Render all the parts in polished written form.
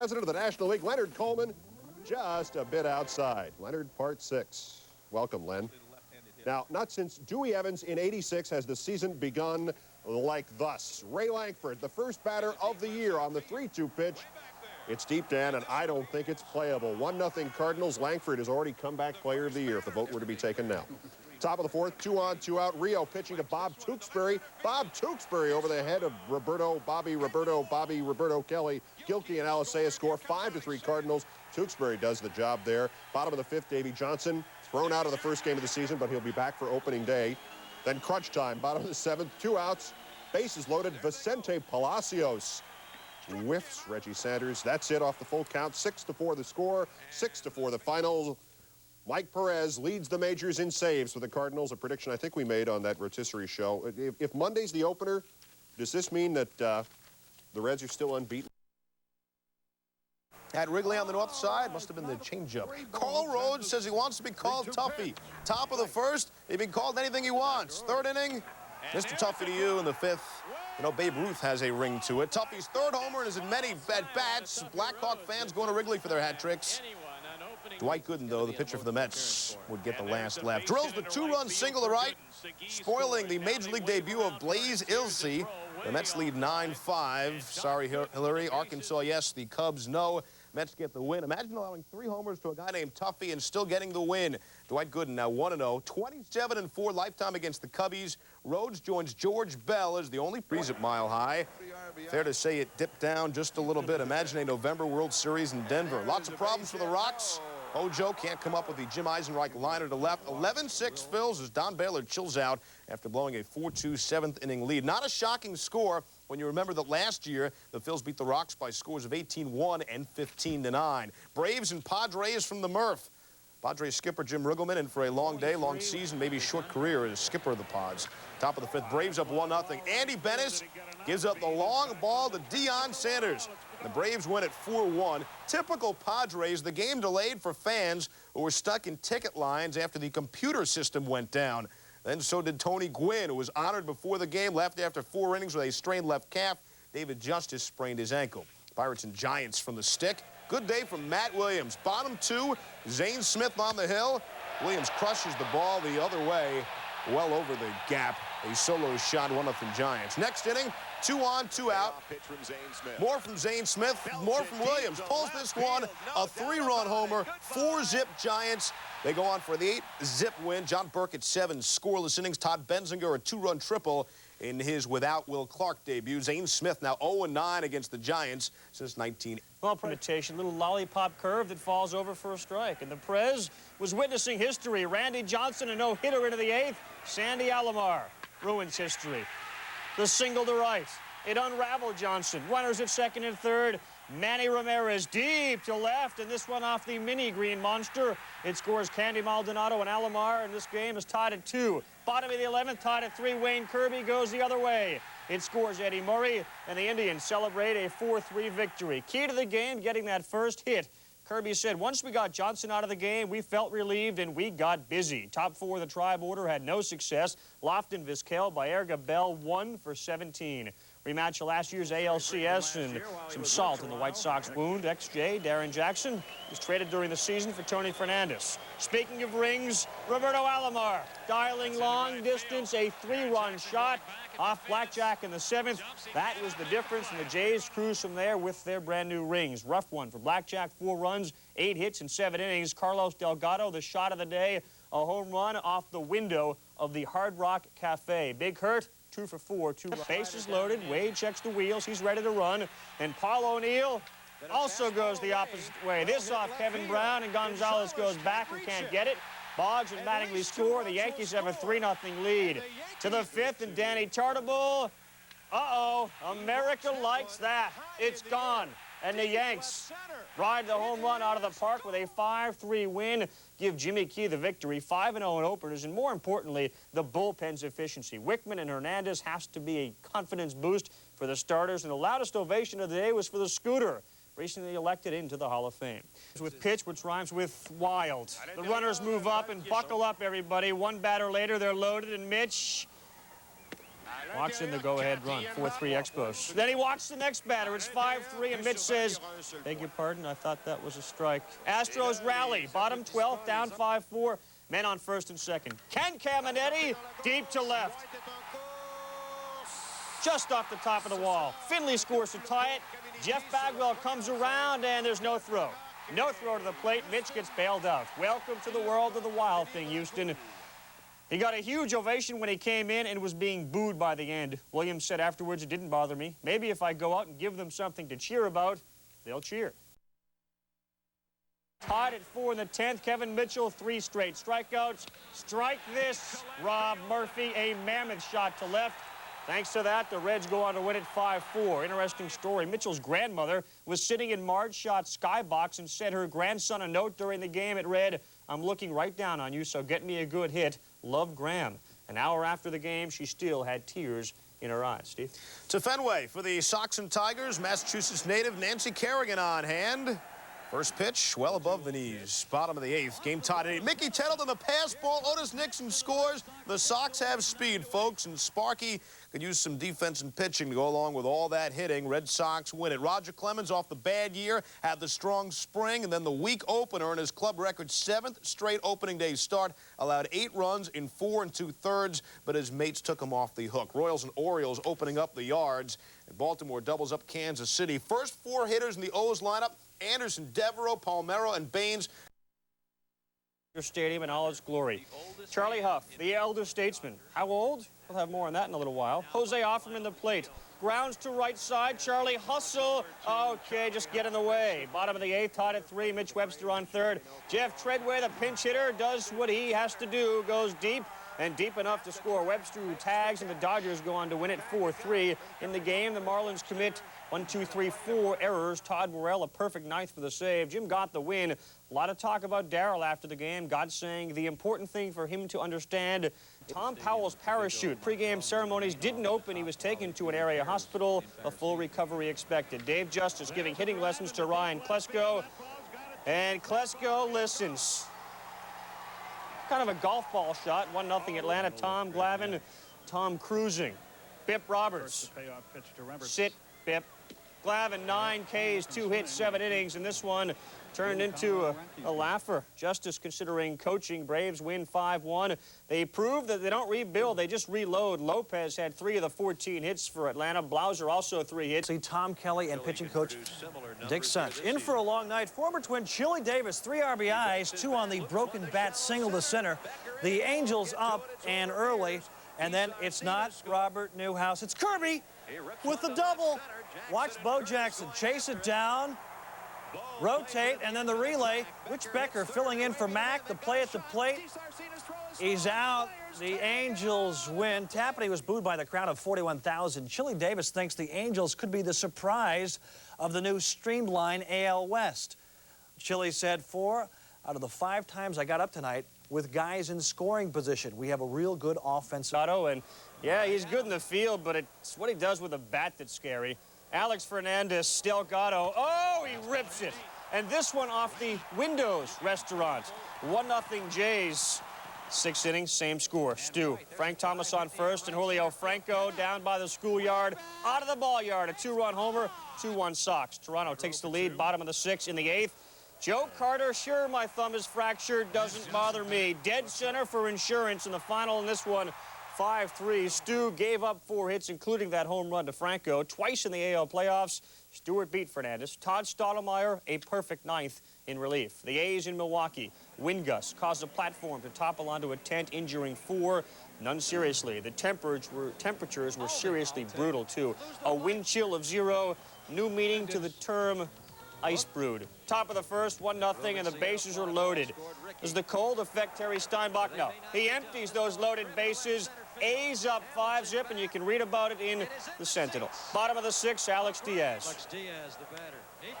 President of the National League, Leonard Coleman, just a bit outside. Leonard, part 6. Welcome, Len. Now, not since Dewey Evans in '86 has the season begun like thus. Ray Lankford, the first batter of the year on the 3-2 pitch. It's deep down, and I don't think it's playable. 1-0 Cardinals. Lankford has already comeback player of the year if the vote were to be taken now. Top of the fourth, 2-on, 2-out. Rio pitching to Bob Tewksbury. Bob Tewksbury over the head of Bobby Roberto Kelly. Gilkey and Alisea score 5-3 Cardinals. Tewksbury does the job there. Bottom of the fifth, Davy Johnson thrown out of the first game of the season, but he'll be back for opening day. Then crunch time, bottom of the seventh, 2 outs. Bases loaded, Vicente Palacios whiffs Reggie Sanders. That's it off the full count. 6-4 the score, 6-4 the final. Mike Perez leads the majors in saves for the Cardinals, a prediction I think we made on that rotisserie show. If Monday's the opener, does this mean that the Reds are still unbeaten? At Wrigley on the north side, must have been the changeup. Carl Rhodes says he wants to be called Tuffy. Top of the first, he can be called anything he wants. Third inning, Mr. Tuffy to you in the fifth. You know, Babe Ruth has a ring to it. Tuffy's third homer and is in many at-bats. Blackhawk fans going to Wrigley for their hat tricks. Dwight Gooden, though, the pitcher for the Mets, would get the last laugh. Drills the 2-run single to right, spoiling the Major League debut of Blaze Ilse. The Mets lead 9-5. Sorry, Hillary. Arkansas, yes. The Cubs, no. Mets get the win. Imagine allowing 3 homers to a guy named Tuffy and still getting the win. Dwight Gooden now 1-0, 27-4 lifetime against the Cubbies. Rhodes joins George Bell as the only breeze at Mile High. Fair to say it dipped down just a little bit. Imagine a November World Series in Denver. Lots of problems for the Rocks. Ojo can't come up with the Jim Eisenreich liner to left. 11-6 Phils as Don Baylor chills out after blowing a 4-2 7th inning lead. Not a shocking score when you remember that last year the Phils beat the Rocks by scores of 18-1 and 15-9. Braves and Padres from the Murph. Padres skipper Jim Riggleman in for a long day, long season, maybe short career as skipper of the Pods. Top of the fifth, Braves up 1-0. Andy Bennis gives up the long ball to Deion Sanders. The Braves win at 4-1. Typical Padres, the game delayed for fans who were stuck in ticket lines after the computer system went down. Then so did Tony Gwynn, who was honored before the game, left after 4 innings with a strained left calf. David Justice sprained his ankle. Pirates and Giants from the stick. Good day from Matt Williams. Bottom 2, Zane Smith on the hill. Williams crushes the ball the other way, well over the gap. A solo shot, 1-0 Giants. Next inning, 2-on, 2-out. More from Zane Smith, more from Williams. Pulls this one, a 3-run homer, 4-zip Giants. They go on for the 8-zip win. John Burke at 7 scoreless innings. Todd Benzinger a 2-run triple in his without Will Clark debut. Zane Smith now 0-9 against the Giants since 19. Well, imitation, little lollipop curve that falls over for a strike. And the Prez was witnessing history. Randy Johnson, a no-hitter into the 8th. Sandy Alomar ruins history. The single to right. It unraveled Johnson. Runners at second and third. Manny Ramirez deep to left, and this one off the mini green monster. It scores Candy Maldonado and Alomar, and this game is tied at 2. Bottom of the 11th, tied at 3. Wayne Kirby goes the other way. It scores Eddie Murray, and the Indians celebrate a 4-3 victory. Key to the game, getting that first hit. Kirby said, once we got Johnson out of the game, we felt relieved and we got busy. Top 4 of the Tribe order had no success. Lofton, Vizquel, Baerga, Bell, 1 for 17. Rematch of last year's ALCS and some salt in the White Sox wound. XJ, Darren Jackson, was traded during the season for Tony Fernandez. Speaking of rings, Roberto Alomar dialing long distance, a 3-run shot off Blackjack in the 7th. That was the difference, and the Jays cruise from there with their brand new rings. Rough one for Blackjack, 4 runs, 8 hits in 7 innings. Carlos Delgado, the shot of the day, a home run off the window of the Hard Rock Cafe. Big Hurt, 2 for 4, 2 bases loaded. Wade checks the wheels. He's ready to run. And Paul O'Neill also goes the opposite way. This off Kevin Brown, and Gonzalez goes back and can't get it. Boggs and Mattingly score. The Yankees have a 3-0 lead. To the 5th, and Danny Tartabull. Uh-oh, America likes that. It's gone. And the Yanks ride the home run out of the park with a 5-3 win. Give Jimmy Key the victory, 5-0 in openers, and more importantly, the bullpen's efficiency. Wickman and Hernandez has to be a confidence boost for the starters, and the loudest ovation of the day was for the Scooter, recently elected into the Hall of Fame. With pitch, which rhymes with wild. The runners move up and buckle up, everybody. One batter later, they're loaded, and Mitch Walks in the go-ahead run, 4-3 Expos. Then he walks the next batter. It's 5-3, and Mitch says, beg your pardon, I thought that was a strike. Astros rally, bottom 12th, down 5-4. Men on first and second. Ken Caminetti, deep to left. Just off the top of the wall. Finley scores to tie it. Jeff Bagwell comes around, and there's no throw. No throw to the plate. Mitch gets bailed out. Welcome to the world of the Wild thing, Houston. He got a huge ovation when he came in and was being booed by the end. Williams said afterwards, it didn't bother me. Maybe if I go out and give them something to cheer about, they'll cheer. Tied at 4 in the 10th. Kevin Mitchell, 3 straight strikeouts. Strike this, Rob Murphy, a mammoth shot to left. Thanks to that, the Reds go on to win it 5-4. Interesting story. Mitchell's grandmother was sitting in Marge Schott's skybox and sent her grandson a note during the game. It read, I'm looking right down on you, so get me a good hit. Love, Graham. An hour after the game, she still had tears in her eyes. Steve? To Fenway for the Sox and Tigers, Massachusetts native Nancy Kerrigan on hand. First pitch, well above the knees. Bottom of the 8th, game tied at 8. Mickey Tettleton, the pass ball. Otis Nixon scores. The Sox have speed, folks, and Sparky could use some defense and pitching to go along with all that hitting. Red Sox win it. Roger Clemens, off the bad year, had the strong spring, and then the weak opener in his club record 7th straight opening day start, allowed 8 runs in 4 2/3, but his mates took him off the hook. Royals and Orioles opening up the yards, and Baltimore doubles up Kansas City. First 4 hitters in the O's lineup, Anderson, Devereaux, Palmeiro, and Baines. Your stadium in all its glory. Charlie Huff, the elder statesman. How old? We'll have more on that in a little while. Jose Offerman, the plate. Grounds to right side. Charlie hustle. Okay, just get in the way. Bottom of the 8th, tied at 3. Mitch Webster on third. Jeff Treadway, the pinch hitter, does what he has to do. Goes deep, and deep enough to score. Webster, who tags, and the Dodgers go on to win it 4-3. In the game, the Marlins commit 1, 2, 3, 4 errors. Todd Morrell, a perfect 9th for the save. Jim got the win. A lot of talk about Darryl after the game. God saying the important thing for him to understand, Tom Powell's parachute. Pre-game ceremonies didn't open. He was taken to an area hospital. A full recovery expected. Dave Justice giving hitting lessons to Ryan Klesko. And Klesko listens. Kind of a golf ball shot. 1-0 Atlanta. Tom Glavine. Tom cruising. Bip Roberts. Sit, Bip. Glavine, 9 Ks, 2 hits, 7 innings, and this one turned into a laugher. Justice considering coaching. Braves win 5-1. They prove that they don't rebuild, they just reload. Lopez had 3 of the 14 hits for Atlanta. Blauser also 3 hits. Tom Kelly and pitching coach Dick Such. In for a long night. Former Twin Chili Davis, 3 RBIs, 2 on the broken bat single to center. The Angels up and early, and then it's not Robert Newhouse, it's Kirby with the double. Watch Bo Jackson chase it down, rotate, and then the relay. Rich Becker filling in for Mack. The play at the plate. He's out. The Angels win. Tapani was booed by the crowd of 41,000. Chili Davis thinks the Angels could be the surprise of the new streamlined AL West. Chili said, 4 out of the 5 times I got up tonight with guys in scoring position. We have a real good offensive. And yeah, he's good in the field, but it's what he does with a bat that's scary. Alex Fernandez, Delgado. Oh, he rips it. And this one off the Windows restaurant. 1-0 Jays. 6 innings, same score. Stu. Frank Thomas on first, and Julio Franco down by the schoolyard. Out of the ball yard, a 2-run homer, 2-1 Sox. Toronto takes the lead, bottom of the 6th in the 8th. Joe Carter, sure, my thumb is fractured, doesn't bother me. Dead center for insurance in the final in this one. 5-3. Stu gave up 4 hits, including that home run to Franco. Twice in the AL playoffs, Stewart beat Fernandez. Todd Stottlemyre, a perfect 9th in relief. The A's in Milwaukee. Wind gusts caused a platform to topple onto a tent, injuring 4. None seriously. The temperatures were seriously brutal, too. A wind chill of 0. New meaning to the term ice brewed. Top of the first, 1-0, and the bases are loaded. Does the cold affect Terry Steinbach? No. He empties those loaded bases. A's up 5-zip, and you can read about it in the Sentinel. Bottom of the 6th, Alex Diaz.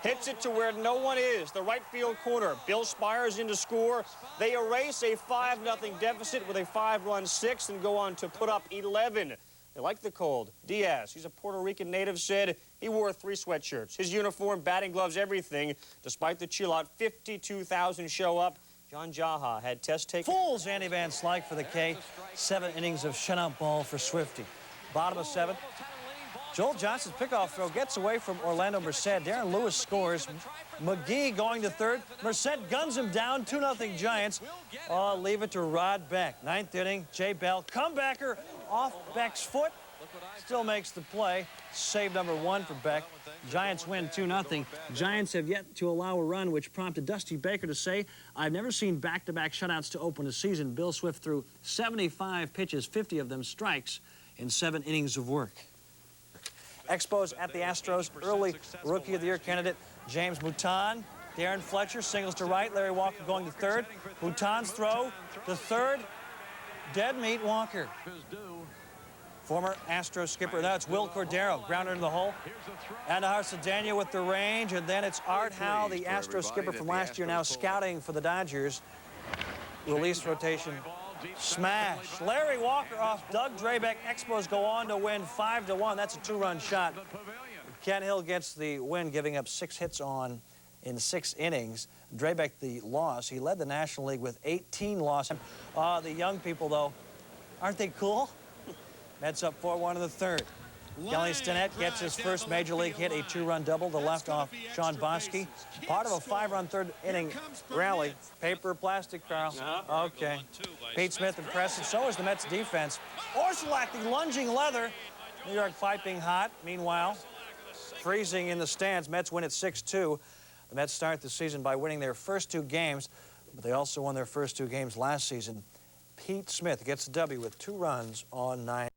Hits it to where no one is, the right field corner. Bill Spires in to score. They erase a 5-0 deficit with a 5-run 6th and go on to put up 11. They like the cold. Diaz, he's a Puerto Rican native, said he wore 3 sweatshirts. His uniform, batting gloves, everything. Despite the chill out, 52,000 show up. John Jaha had test taken. Fools, Andy Van Slyke for the K. 7 innings of shutout ball for Swifty. Bottom of 7th. Joel Johnson's pickoff throw gets away from Orlando Merced. Darren Lewis scores. McGee going to 3rd. Merced guns him down. 2-0 Giants. Oh, leave it to Rod Beck. 9th inning. Jay Bell, comebacker off Beck's foot. Still makes the play. Save number 1 for Beck. Giants win 2-0. Giants have yet to allow a run, which prompted Dusty Baker to say, "I've never seen back-to-back shutouts to open a season." Bill Swift threw 75 pitches, 50 of them strikes, in 7 innings of work. Expos at the Astros. Early Rookie of the Year candidate James Mouton. Darren Fletcher singles to right. Larry Walker going to 3rd. Mouton's throw to 3rd. Dead meat Walker. Former Astros skipper. Now it's Will Cordero. Grounder into the hole. Anahar Cedeno with the range. And then it's Art Howe, the Astros skipper from last year, now scouting for the Dodgers. Release rotation. Smash. Larry Walker off Doug Drabeck. Expos go on to win 5-1. That's a 2-run shot. Ken Hill gets the win, giving up 6 hits in 6 innings. Drabeck the loss. He led the National League with 18 losses. The young people, though, aren't they cool? Mets up 4-1 in the 3rd. Kelly Stinnett gets his first Major League hit, a 2-run double, the left off Sean Bosky. Part of a 5-run 3rd inning rally. Paper, plastic, Carl. Okay. Pete Smith impressive. So is the Mets defense. Orsulak, the lunging leather. New York piping hot. Meanwhile, freezing in the stands. Mets win at 6-2. The Mets start the season by winning their first 2 games, but they also won their first 2 games last season. Pete Smith gets the W with 2 runs on 9.